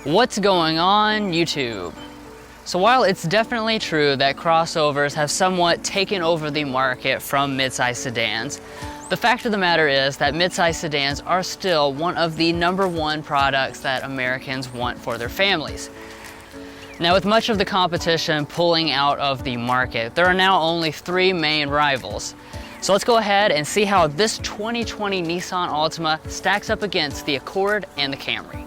What's going on, YouTube? So while it's definitely true that crossovers have somewhat taken over the market from midsize sedans, the fact of the matter is that midsize sedans are still one of the #1 products that Americans want for their families. Now, with much of the competition pulling out of the market, there are now only 3 main rivals. So let's go ahead and see how this 2020 Nissan Altima stacks up against the Accord and the Camry.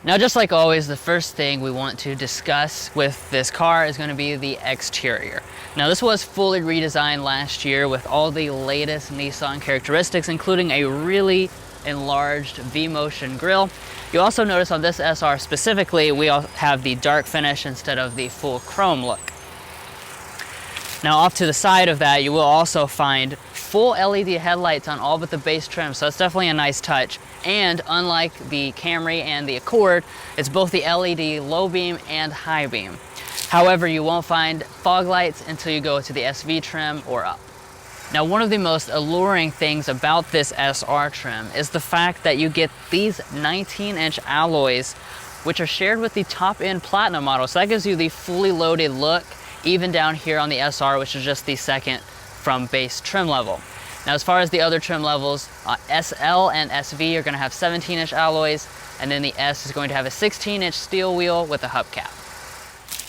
Now, just like always, the first thing we want to discuss with this car is going to be the exterior. Now, this was fully redesigned last year with all the latest Nissan characteristics, including a really enlarged V-motion grille. You also notice on this SR specifically, we all have the dark finish instead of the full chrome look. Now, off to the side of that, you will also find full LED headlights on all but the base trim, so it's definitely a nice touch. And unlike the Camry and the Accord, it's both the LED low beam and high beam. However, you won't find fog lights until you go to the SV trim or up. Now, one of the most alluring things about this SR trim is the fact that you get these 19-inch alloys, which are shared with the top-end Platinum model. So that gives you the fully loaded look, even down here on the SR, which is just the second from base trim level. Now, as far as the other trim levels, SL and SV are going to have 17-inch alloys, and then the S is going to have a 16-inch steel wheel with a hubcap.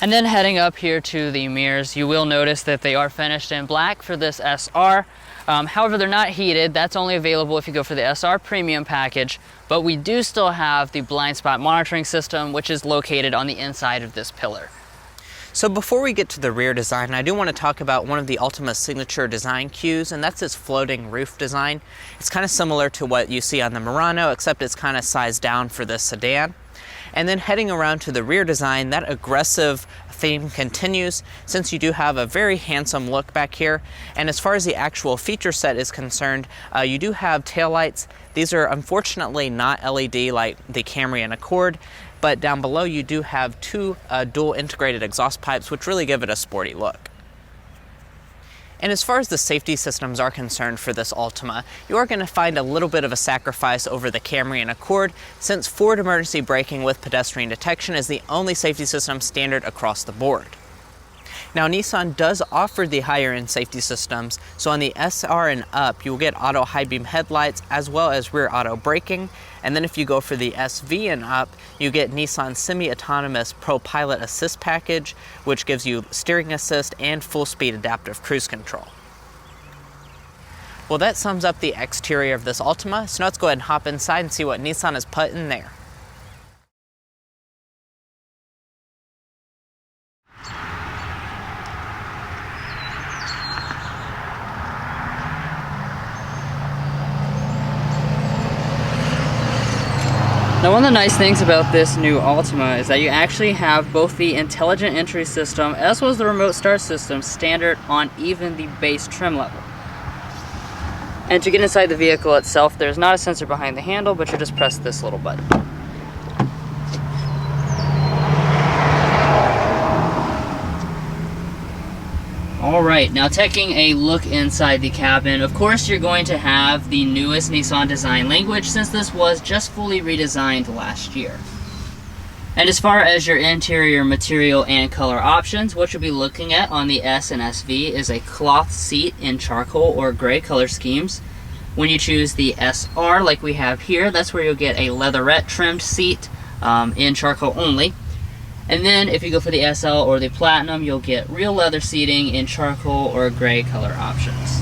And then heading up here to the mirrors, you will notice that they are finished in black for this SR. However, they're not heated. That's only available if you go for the SR Premium package, but we do still have the blind spot monitoring system, which is located on the inside of this pillar. So before we get to the rear design, I do want to talk about one of the Altima's signature design cues, and that's its floating roof design. It's kind of similar to what you see on the Murano, except it's kind of sized down for this sedan. And then heading around to the rear design, that aggressive theme continues since you do have a very handsome look back here. And as far as the actual feature set is concerned, you do have taillights. These are unfortunately not LED like the Camry and Accord, but down below you do have 2 dual integrated exhaust pipes, which really give it a sporty look. And as far as the safety systems are concerned for this Altima, you are going to find a little bit of a sacrifice over the Camry and Accord, since forward emergency braking with pedestrian detection is the only safety system standard across the board. Now, Nissan does offer the higher end safety systems, so on the SR and up, you will get auto high beam headlights as well as rear auto braking. And then if you go for the SV and up, you get Nissan semi-autonomous Pro Pilot Assist package, which gives you steering assist and full speed adaptive cruise control. Well, that sums up the exterior of this Altima, so now let's go ahead and hop inside and see what Nissan has put in there. Now, one of the nice things about this new Altima is that you actually have both the intelligent entry system as well as the remote start system standard on even the base trim level. And to get inside the vehicle itself, there's not a sensor behind the handle, but you just press this little button. Alright, now taking a look inside the cabin, of course you're going to have the newest Nissan design language, since this was just fully redesigned last year. And as far as your interior material and color options, what you'll be looking at on the S and SV is a cloth seat in charcoal or gray color schemes. When you choose the SR like we have here, that's where you'll get a leatherette trimmed seat in charcoal only. And then if you go for the SL or the Platinum, you'll get real leather seating in charcoal or gray color options.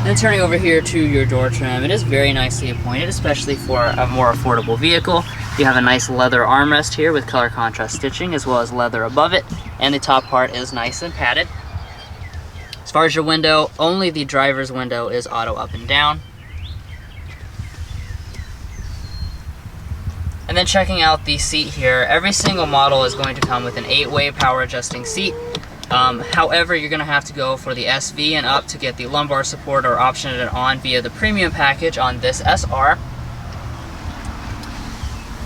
Then turning over here to your door trim, it is very nicely appointed, especially for a more affordable vehicle. You have a nice leather armrest here with color contrast stitching as well as leather above it, and the top part is nice and padded. As far as your window, only the driver's window is auto up and down. And then checking out the seat here, every single model is going to come with an 8-way power adjusting seat. However, you're going to have to go for the SV and up to get the lumbar support, or option it on via the premium package on this SR.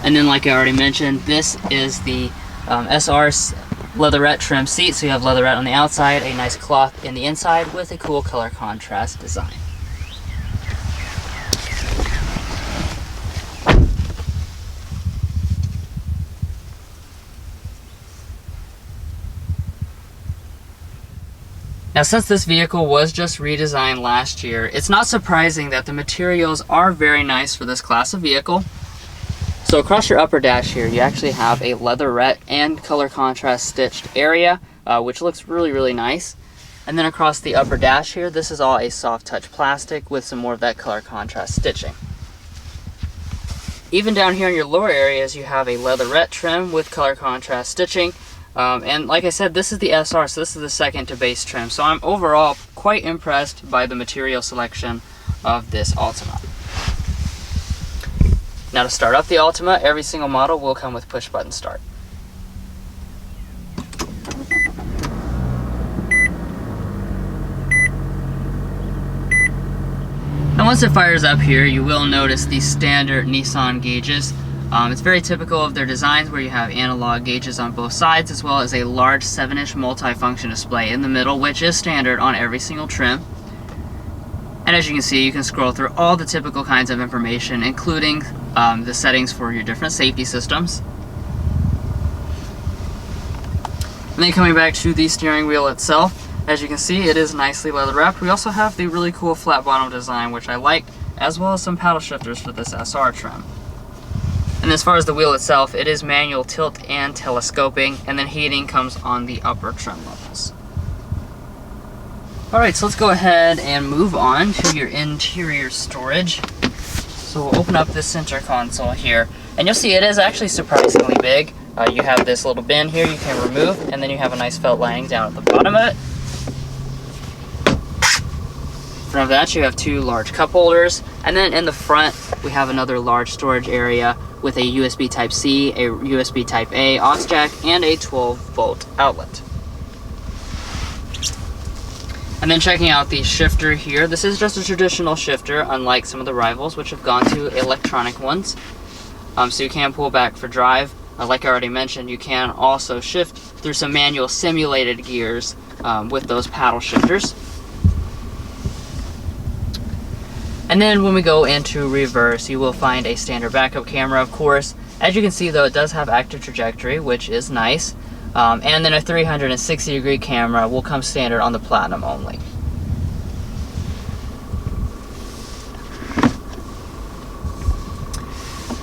And then, like I already mentioned, this is the SR's leatherette trim seat. So you have leatherette on the outside, a nice cloth in the inside with a cool color contrast design. Now, since this vehicle was just redesigned last year, it's not surprising that the materials are very nice for this class of vehicle. So across your upper dash here, you actually have a leatherette and color contrast stitched area, which looks really, really nice. And then across the upper dash here, this is all a soft touch plastic with some more of that color contrast stitching. Even down here in your lower areas, you have a leatherette trim with color contrast stitching. And like I said, this is the SR, so this is the second to base trim. So I'm overall quite impressed by the material selection of this Altima. Now, to start up the Altima, every single model will come with push button start. And once it fires up here, you will notice the standard Nissan gauges. It's very typical of their designs, where you have analog gauges on both sides, as well as a large 7-inch multi-function display in the middle, which is standard on every single trim. And as you can see, you can scroll through all the typical kinds of information, including the settings for your different safety systems. And then coming back to the steering wheel itself, as you can see, it is nicely leather wrapped. We also have the really cool flat bottom design, which I like, as well as some paddle shifters for this SR trim. And as far as the wheel itself, it is manual tilt and telescoping, and then heating comes on the upper trim levels. Alright, so let's go ahead and move on to your interior storage. So we'll open up this center console here, and you'll see it is actually surprisingly big. You have this little bin here you can remove, and then you have a nice felt lining down at the bottom of it. In front of that, you have two large cup holders, and then in the front we have another large storage area with a USB Type-C, a USB Type-A aux jack, and a 12-volt outlet. And then checking out the shifter here, this is just a traditional shifter, unlike some of the rivals, which have gone to electronic ones. So you can pull back for drive. Like I already mentioned, you can also shift through some manual simulated gears with those paddle shifters. And then when we go into reverse, you will find a standard backup camera, of course. As you can see, though, it does have active trajectory, which is nice. And then a 360-degree camera will come standard on the Platinum only.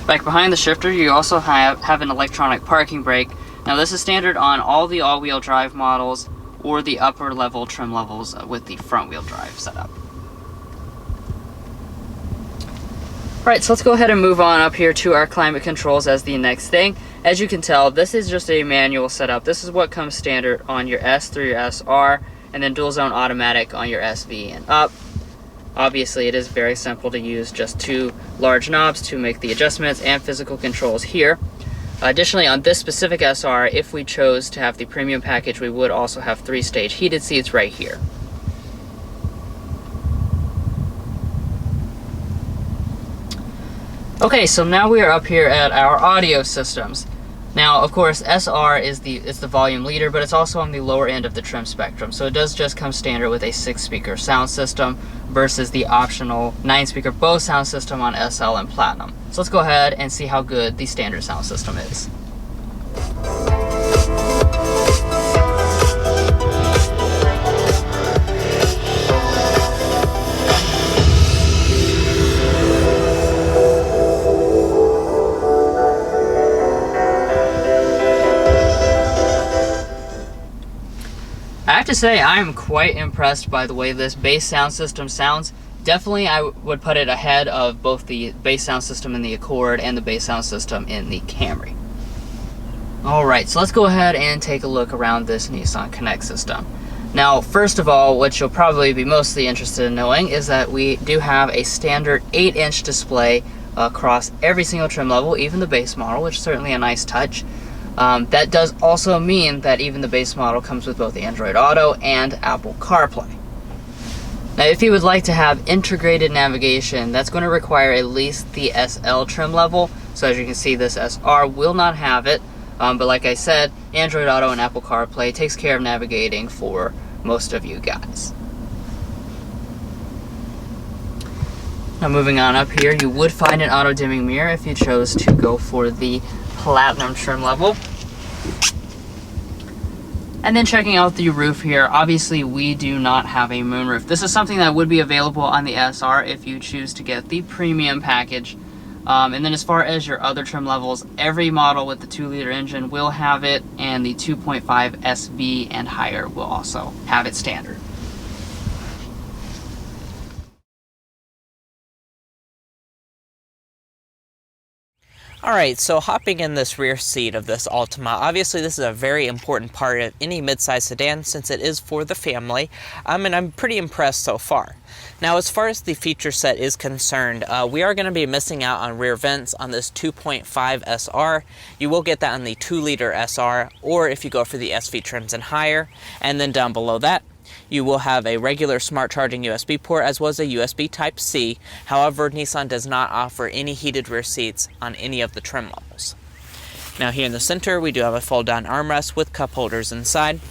Back behind the shifter, you also have an electronic parking brake. Now, this is standard on all the all-wheel drive models or the upper level trim levels with the front-wheel drive setup. Alright, so let's go ahead and move on up here to our climate controls as the next thing. As you can tell, this is just a manual setup. This is what comes standard on your S through your SR, and then dual zone automatic on your SV and up. Obviously, it is very simple to use, just two large knobs to make the adjustments and physical controls here. Additionally, on this specific SR, if we chose to have the premium package, we would also have 3-stage heated seats right here. Okay, so now we are up here at our audio systems. Now, of course, SR is the volume leader, but it's also on the lower end of the trim spectrum. So it does just come standard with a 6-speaker sound system versus the optional 9-speaker Bose sound system on SL and Platinum. So let's go ahead and see how good the standard sound system is. I have to say, I am quite impressed by the way this bass sound system sounds. Definitely, I would put it ahead of both the bass sound system in the Accord and the bass sound system in the Camry. Alright, so let's go ahead and take a look around this Nissan Connect system. Now, first of all, what you'll probably be mostly interested in knowing is that we do have a standard 8-inch display across every single trim level, even the base model, which is certainly a nice touch. That does also mean that even the base model comes with both Android Auto and Apple CarPlay. Now, if you would like to have integrated navigation, that's going to require at least the SL trim level. So as you can see, this SR will not have it. But like I said, Android Auto and Apple CarPlay takes care of navigating for most of you guys. Now moving on up here, you would find an auto dimming mirror if you chose to go for the Platinum trim level. And then checking out the roof here, obviously we do not have a moonroof. This is something that would be available on the SR if you choose to get the premium package. And then as far as your other trim levels, every model with the 2-liter engine will have it, and the 2.5 SV and higher will also have it standard. Alright, so hopping in this rear seat of this Altima, obviously this is a very important part of any midsize sedan since it is for the family, and I'm pretty impressed so far. Now, as far as the feature set is concerned, we are going to be missing out on rear vents on this 2.5 SR. You will get that on the 2-liter SR, or if you go for the SV trims and higher. And then down below that, you will have a regular smart charging USB port as well as a USB Type-C. However, Nissan does not offer any heated rear seats on any of the trim levels. Now here in the center, we do have a fold-down armrest with cup holders inside.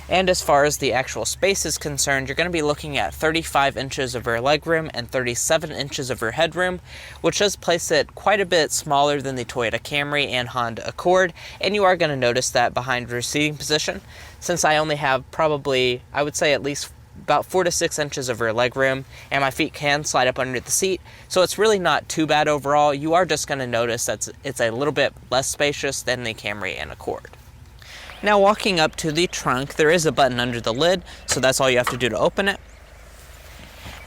And as far as the actual space is concerned, you're going to be looking at 35 inches of rear legroom and 37 inches of rear headroom, which does place it quite a bit smaller than the Toyota Camry and Honda Accord. And you are going to notice that behind rear seating position, since I only have probably, I would say at least about 4 to 6 inches of rear legroom, and my feet can slide up under the seat, so it's really not too bad overall. You are just going to notice that it's a little bit less spacious than the Camry and Accord. Now walking up to the trunk, there is a button under the lid, so that's all you have to do to open it.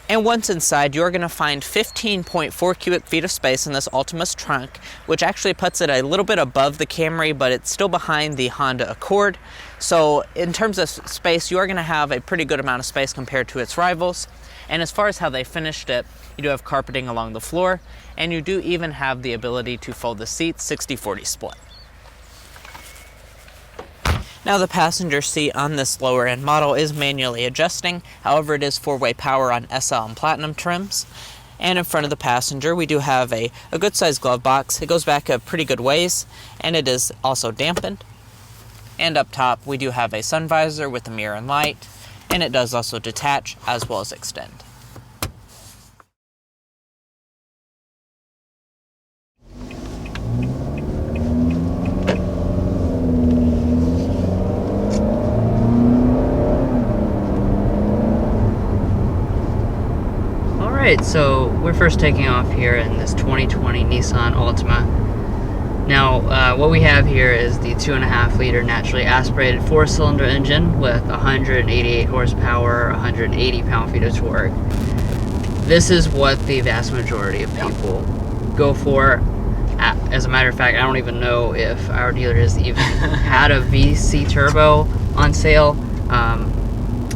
And once inside, you're going to find 15.4 cubic feet of space in this Altima's trunk, which actually puts it a little bit above the Camry, but it's still behind the Honda Accord. So in terms of space, you are going to have a pretty good amount of space compared to its rivals. And as far as how they finished it, you do have carpeting along the floor, and you do even have the ability to fold the seats 60-40 split. Now the passenger seat on this lower end model is manually adjusting, however it is 4-way power on SL and Platinum trims. And in front of the passenger we do have a good sized glove box. It goes back a pretty good ways, and it is also dampened. And up top we do have a sun visor with a mirror and light, and it does also detach as well as extend. Alright, so we're first taking off here in this 2020 Nissan Altima. Now, what we have here is the 2.5-liter naturally aspirated 4-cylinder engine with 188 horsepower, 180 pound-feet of torque. This is what the vast majority of people go for. As a matter of fact, I don't even know if our dealer has even had a VC turbo on sale.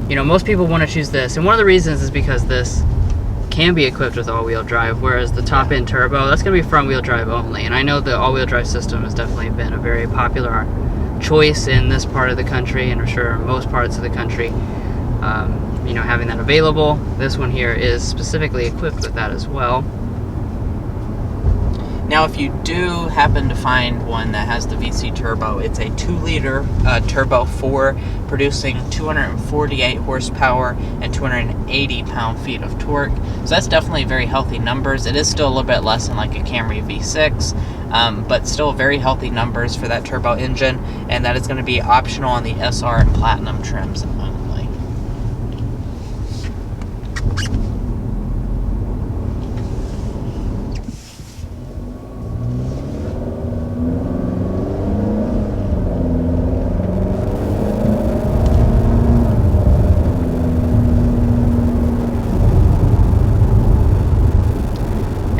You know, most people want to choose this, and one of the reasons is because this can be equipped with all-wheel drive, whereas the top-end turbo, that's going to be front-wheel drive only. And I know the all-wheel drive system has definitely been a very popular choice in this part of the country, and I'm sure most parts of the country, you know, having that available. This one here is specifically equipped with that as well. Now, if you do happen to find one that has the VC turbo, it's a 2-liter Turbo 4, producing 248 horsepower and 280 pound-feet of torque. So that's definitely very healthy numbers. It is still a little bit less than like a Camry V6, but still very healthy numbers for that turbo engine, and that is going to be optional on the SR and Platinum trims only.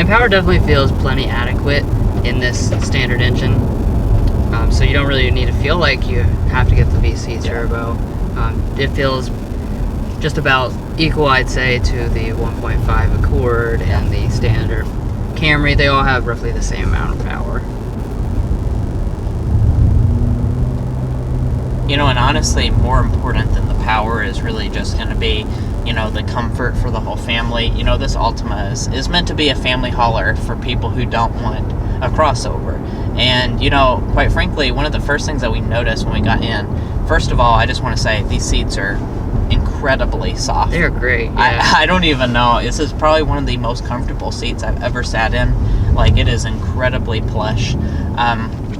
Power definitely feels plenty adequate in this standard engine, so you don't really need to feel like you have to get the VC turbo. It feels just about equal, I'd say, to the 1.5 Accord and the standard Camry. They all have roughly the same amount of power. And honestly, more important than the power is really just going to be, the comfort for the whole family. This Altima is meant to be a family hauler for people who don't want a crossover. And, quite frankly, one of the first things that we noticed when we got in, first of all, I just want to say these seats are incredibly soft. They're great. Yeah. I don't even know. This is probably one of the most comfortable seats I've ever sat in. Like, it is incredibly plush.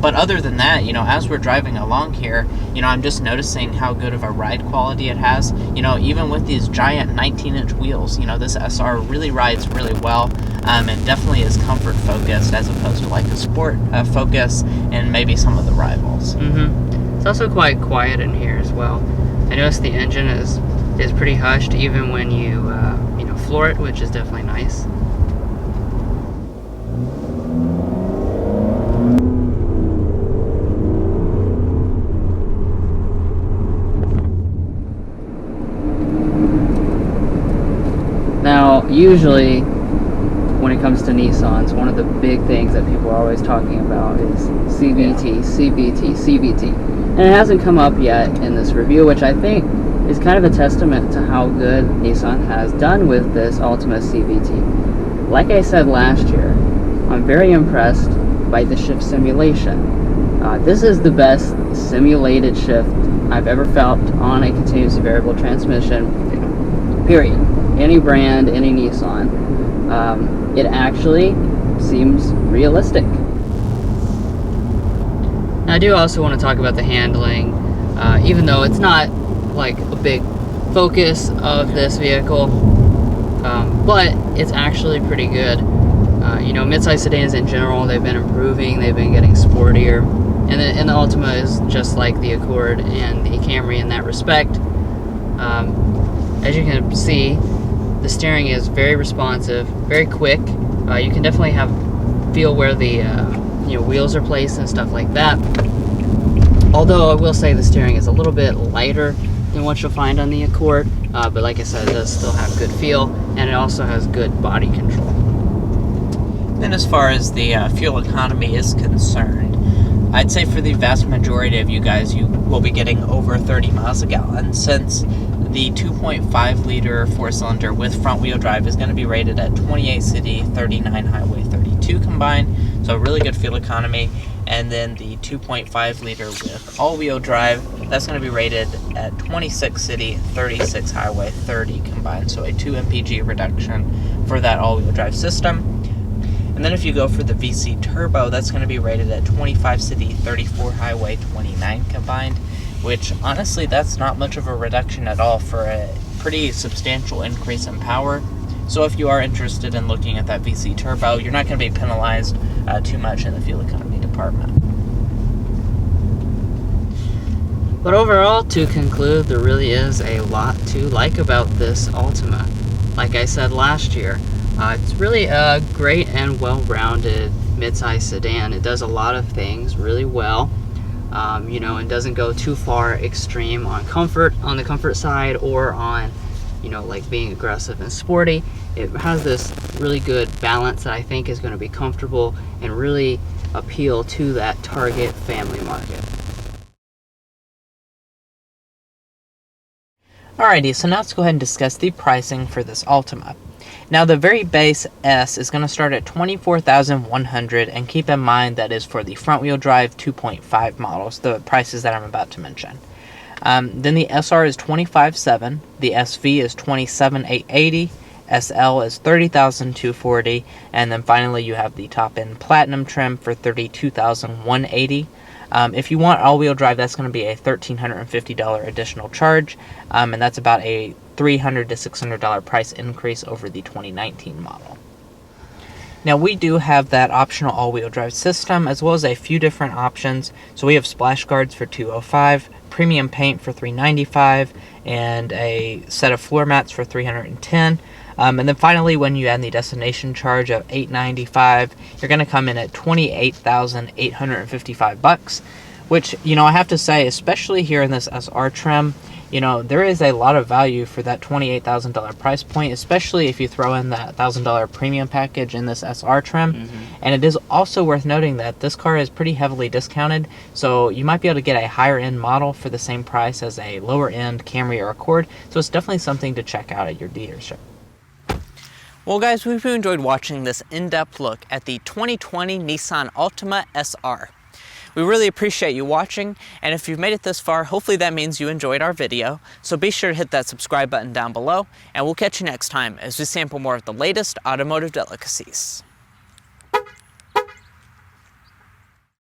But other than that, as we're driving along here, I'm just noticing how good of a ride quality it has. Even with these giant 19-inch wheels, this SR really rides really well. And definitely is comfort focused as opposed to like a sport focus and maybe some of the rivals. It's also quite quiet in here as well. I noticed the engine is pretty hushed even when you floor it, which is definitely nice. Now, usually when it comes to Nissans, one of the big things that people are always talking about is CVT, CVT, CVT. And it hasn't come up yet in this review, which I think is kind of a testament to how good Nissan has done with this Altima CVT. Like I said last year, I'm very impressed by the shift simulation. This is the best simulated shift I've ever felt on a continuously variable transmission, period. Any brand, any Nissan. It actually seems realistic. I do also want to talk about the handling, even though it's not like a big focus of this vehicle, but it's actually pretty good. Midsize sedans in general, they've been improving, they've been getting sportier, and the Altima is just like the Accord and the Camry in that respect. As you can see, the steering is very responsive, very quick. You can definitely feel where the wheels are placed and stuff like that. Although I will say the steering is a little bit lighter than what you'll find on the Accord, but like I said, it does still have good feel, and it also has good body control. Then as far as the fuel economy is concerned, I'd say for the vast majority of you guys, you will be getting over 30 miles a gallon, since the 2.5 liter 4-cylinder with front wheel drive is going to be rated at 28 city, 39 highway, 32 combined, so really good fuel economy. And then the 2.5 liter with all-wheel drive, that's going to be rated at 26 city, 36 highway, 30 combined, so a 2 mpg reduction for that all-wheel drive system. And then if you go for the VC Turbo, that's going to be rated at 25 city, 34 highway, 29 combined, which honestly, that's not much of a reduction at all for a pretty substantial increase in power. So if you are interested in looking at that VC Turbo, you're not going to be penalized too much in the fuel economy department. But overall, to conclude, there really is a lot to like about this Altima. Like I said last year, it's really a great and well-rounded midsize sedan. It does a lot of things really well. And doesn't go too far extreme on the comfort side, or on, like being aggressive and sporty. It has this really good balance that I think is going to be comfortable and really appeal to that target family market. Alrighty, so now let's go ahead and discuss the pricing for this Altima. Now the very base S is going to start at $24,100, and keep in mind that is for the front wheel drive 2.5 models, the prices that I'm about to mention. Then the SR is $25,700, the SV is $27,880, SL is $30,240, and then finally you have the top end platinum trim for $32,180. If you want all-wheel drive, that's going to be a $1,350 additional charge, and that's about a $300 to $600 price increase over the 2019 model. Now we do have that optional all-wheel drive system, as well as a few different options. So we have splash guards for $205, premium paint for $395, and a set of floor mats for $310. And then finally, when you add the destination charge of $895, you're going to come in at $28,855, which, I have to say, especially here in this SR trim, you know, there is a lot of value for that $28,000 price point, especially if you throw in that $1,000 premium package in this SR trim. And it is also worth noting that this car is pretty heavily discounted, so you might be able to get a higher end model for the same price as a lower end Camry or Accord, so it's definitely something to check out at your dealership. Well guys, we hope you enjoyed watching this in-depth look at the 2020 Nissan Altima SR. We really appreciate you watching, and if you've made it this far, hopefully that means you enjoyed our video. So be sure to hit that subscribe button down below, and we'll catch you next time as we sample more of the latest automotive delicacies.